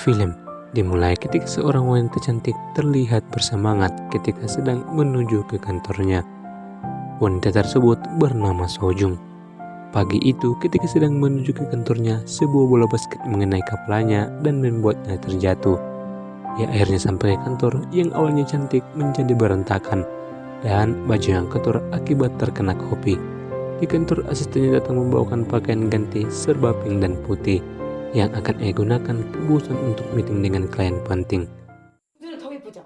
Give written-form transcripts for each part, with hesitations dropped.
Film dimulai ketika seorang wanita cantik terlihat bersemangat ketika sedang menuju ke kantornya. Wanita tersebut bernama Sojung. Pagi itu ketika sedang menuju ke kantornya, sebuah bola basket mengenai kepalanya dan membuatnya terjatuh. Ia akhirnya sampai ke kantor yang awalnya cantik menjadi berantakan dan baju yang kotor akibat terkena kopi. Di kantor, asistennya datang membawakan pakaian ganti serba pink dan putih yang akan ia gunakan kebutuhan untuk meeting dengan klien penting. 눈은 더 예쁘죠?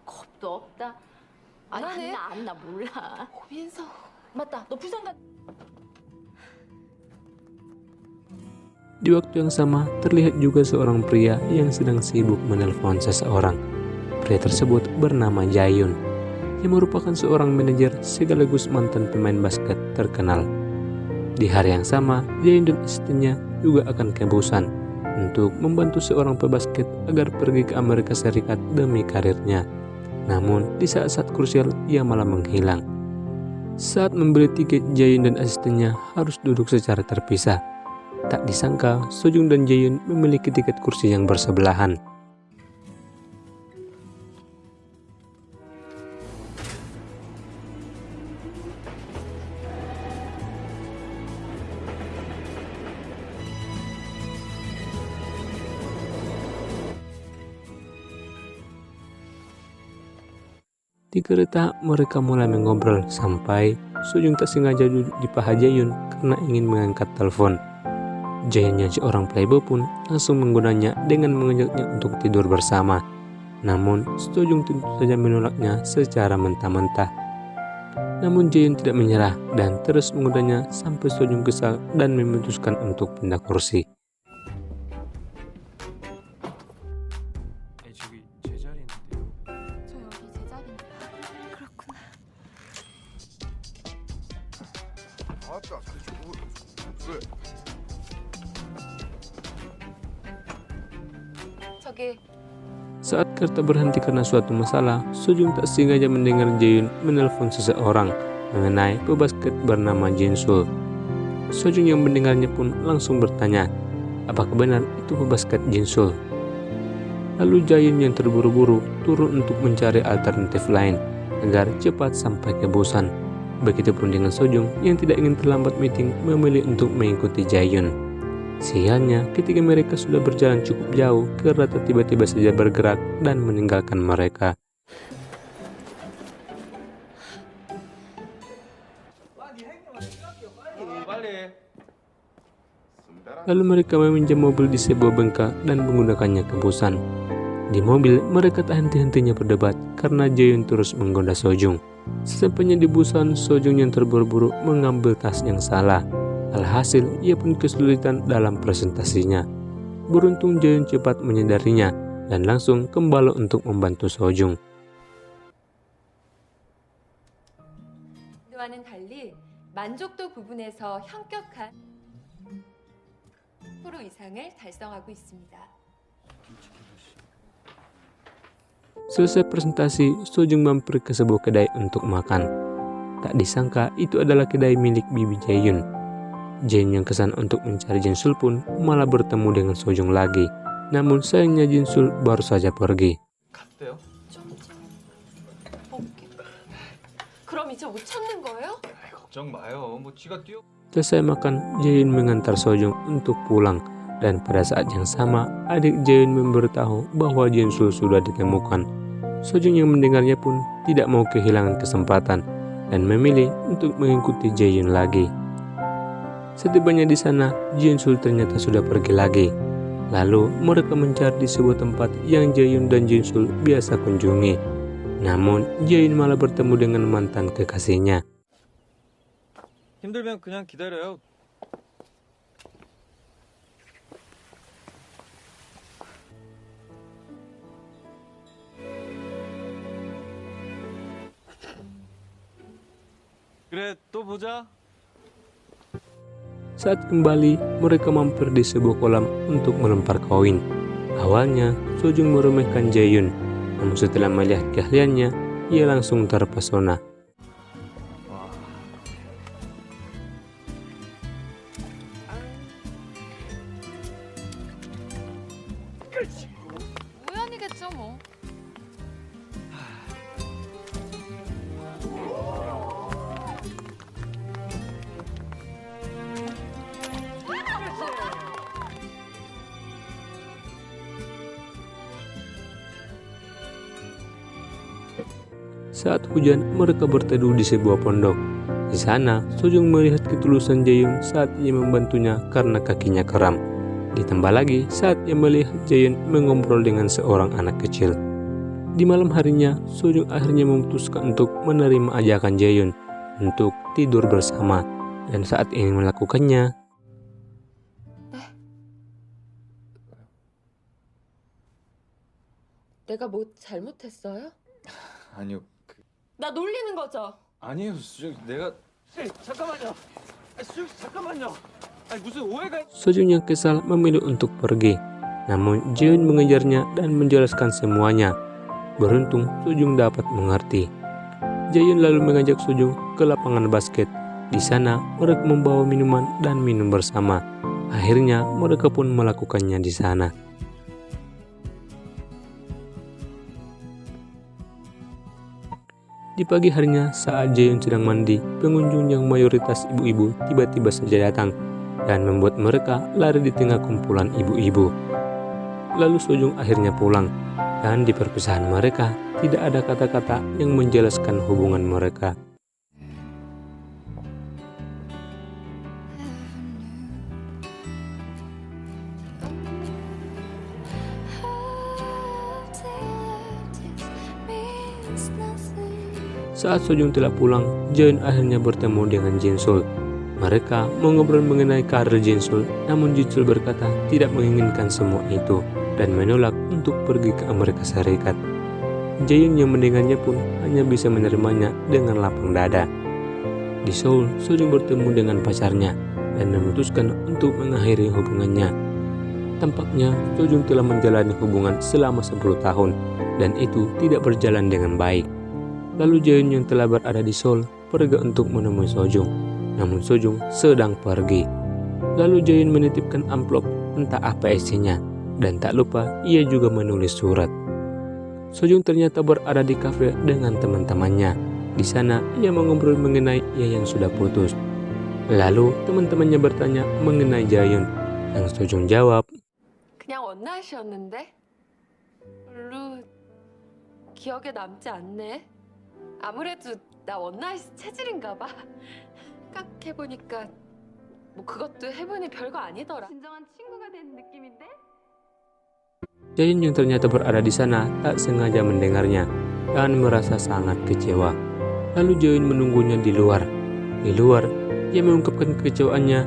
겁도 없다. 아니 나네. 나 몰라. 민서 맞다. 너 부산 가. Di waktu yang sama, terlihat juga seorang pria yang sedang sibuk menelpon seseorang. Pria tersebut bernama Jaehyun, yang merupakan seorang manajer sekaligus mantan pemain basket terkenal. Di hari yang sama, Jaehyun dan istrinya juga akan ke Busan untuk membantu seorang pebasket agar pergi ke Amerika Serikat demi karirnya. Namun, di saat-saat krusial, ia malah menghilang. Saat membeli tiket, Jaehyun dan asistennya harus duduk secara terpisah. Tak disangka, Sojung dan Jaehyun memiliki tiket kursi yang bersebelahan. Di kereta, mereka mulai mengobrol sampai Sojung tak sengaja duduk di paha Jaehyun karena ingin mengangkat telepon. Jaehyun yang seorang playboy pun langsung menggodanya dengan mengajaknya untuk tidur bersama. Namun, Sojung tentu saja menolaknya secara mentah-mentah. Namun Jaehyun tidak menyerah dan terus menggodanya sampai Sojung kesal dan memutuskan untuk pindah kursi. 저기 제 자리인데요. 저 여기 제자리인데. 그렇구나. 아따, 왜? 저기 Saat kereta berhenti karena suatu masalah, Sojung tak sengaja mendengar Jaehyun menelpon seseorang mengenai pebasket bernama Jinsul. Sojung yang mendengarnya pun langsung bertanya, apakah benar itu pebasket Jinsul? Lalu Jaehyun yang terburu-buru turun untuk mencari alternatif lain agar cepat sampai ke Busan. Begitupun dengan Sojung yang tidak ingin terlambat meeting memilih untuk mengikuti Jaehyun. Sialnya, ketika mereka sudah berjalan cukup jauh, kereta tiba-tiba saja bergerak dan meninggalkan mereka. 빨리. Lalu mereka meminjam mobil di sebuah bengkel dan menggunakannya ke Busan. Di mobil, mereka tak henti-hentinya berdebat karena Jaehyun terus menggoda Sojung. Sesampainya di Busan, Sojung yang terburu-buru mengambil tas yang salah. Alhasil, ia pun kesulitan dalam presentasinya. Beruntung Jaehyun cepat menyadarinya dan langsung kembali untuk membantu Sojung. 와는 달리 만족도 부분에서 현격한 프로 이상을 달성하고 있습니다. Selesai presentasi, Sojung mampir ke sebuah kedai untuk makan. Tak disangka itu adalah kedai milik bibi Jaehyun. Jaehyun yang kesana untuk mencari Jinsul pun malah bertemu dengan Sojung lagi. Namun sayangnya Jinsul baru saja pergi. 갔대요? 그럼 이제 못 찾는 거예요? 아이, 걱정 마요. 뭐 지가 뛰어. Selesai makan, Jaehyun mengantar Sojung untuk pulang. Dan pada saat yang sama, adik Jaehyun memberitahu bahwa Jinsul sudah ditemukan. Sojung yang mendengarnya pun tidak mau kehilangan kesempatan dan memilih untuk mengikuti Jaehyun lagi. Setibanya di sana, Jinsul ternyata sudah pergi lagi. Lalu mereka mencari di sebuah tempat yang Jaehyun dan Jinsul biasa kunjungi. Namun Jaehyun malah bertemu dengan mantan kekasihnya. 힘들면 그냥 기다려요. 그래, 또 보자. Saat kembali, mereka mampir di sebuah kolam untuk melempar koin. Awalnya, Sojung meremehkan Jaehyun, namun setelah melihat keahliannya, ia langsung terpesona. 우연이겠죠 뭐. Saat hujan, mereka berteduh di sebuah pondok. Di sana, Sojung melihat ketulusan Jaehyun saat ia membantunya karena kakinya kram. Ditambah lagi saat ia melihat Jaehyun mengobrol dengan seorang anak kecil. Di malam harinya, Sojung akhirnya memutuskan untuk menerima ajakan Jaehyun untuk tidur bersama. Dan saat ingin melakukannya, 내가 뭐 잘못했어요? 아니요. 나 놀리는 거죠? 아니에요, 수정. 내가 잠깐만요. 수정 잠깐만요. 무슨 오해가 Sojung yang kesal memilih untuk pergi. Namun Jaehyun mengejarnya dan menjelaskan semuanya. Beruntung Sojung dapat mengerti. Jaehyun lalu mengajak Sojung ke lapangan basket. Di sana mereka membawa minuman dan minum bersama. Akhirnya mereka pun melakukannya di sana. Di pagi harinya saat Jaehyun sedang mandi, pengunjung yang mayoritas ibu-ibu tiba-tiba saja datang dan membuat mereka lari di tengah kumpulan ibu-ibu. Lalu Sojung akhirnya pulang, dan di perpisahan mereka tidak ada kata-kata yang menjelaskan hubungan mereka. Saat Sojung telah pulang, Jaehyun akhirnya bertemu dengan Jinsul. Mereka mengobrol mengenai karir Jinsul, namun Jinsul berkata tidak menginginkan semua itu dan menolak untuk pergi ke Amerika Serikat. Jaehyun yang mendengarnya pun hanya bisa menerimanya dengan lapang dada. Di Seoul, Sojung bertemu dengan pacarnya dan memutuskan untuk mengakhiri hubungannya. Tampaknya Sojung telah menjalani hubungan selama 10 tahun dan itu tidak berjalan dengan baik. Lalu Jaehyun yang telah berada di Seoul pergi untuk menemui Sojung. Namun Sojung sedang pergi. Lalu Jaehyun menitipkan amplop entah apa isinya. Dan tak lupa ia juga menulis surat. Sojung ternyata berada di kafe dengan teman-temannya. Di sana ia mengobrol mengenai ia yang sudah putus. Lalu teman-temannya bertanya mengenai Jaehyun. Yang Sojung jawab, 그냥 원나잇이었는데? 별로 기억에 남지 않네. 아무래도 나 원나잇 체질인가 봐. 생각해보니까 뭐 그것도 해보니 별거 아니더라. 진정한 친구가 된 느낌인데? Jaehyun yang ternyata berada di sana tak sengaja mendengarnya dan merasa sangat kecewa. Lalu Jaehyun menunggunya di luar. Di luar, ia mengungkapkan kekecewaannya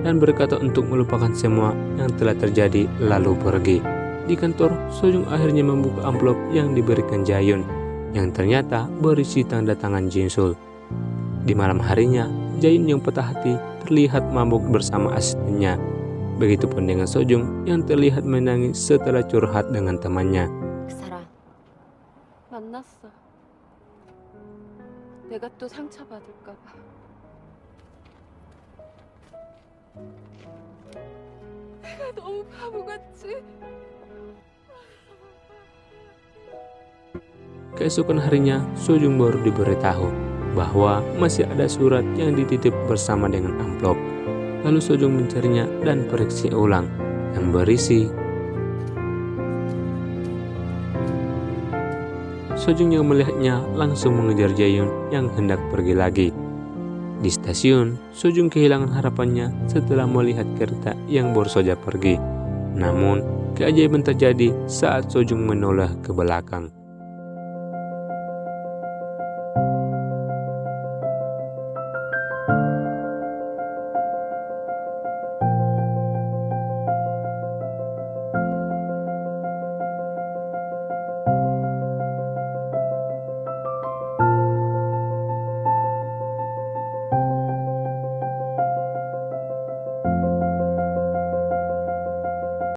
dan berkata untuk melupakan semua yang telah terjadi lalu pergi. Di kantor, Sojung akhirnya membuka amplop yang diberikan Jaehyun yang ternyata berisi tanda tangan Jinsul. Di malam harinya, Jaehyun yang patah hati terlihat mabuk bersama asistennya. Begitupun dengan Sojung yang terlihat menangis setelah curhat dengan temannya. 그 사람 만났어. 내가 또 상처받을까 봐. 내가 너무 바보같지? Keesokan harinya, Sojung baru diberitahu bahwa masih ada surat yang dititip bersama dengan amplop. Lalu Sojung mencarinya dan periksa ulang yang berisi Sojung yang melihatnya langsung mengejar Jaehyun yang hendak pergi lagi. Di stasiun, Sojung kehilangan harapannya setelah melihat kereta yang baru saja pergi. Namun, keajaiban terjadi saat Sojung menoleh ke belakang.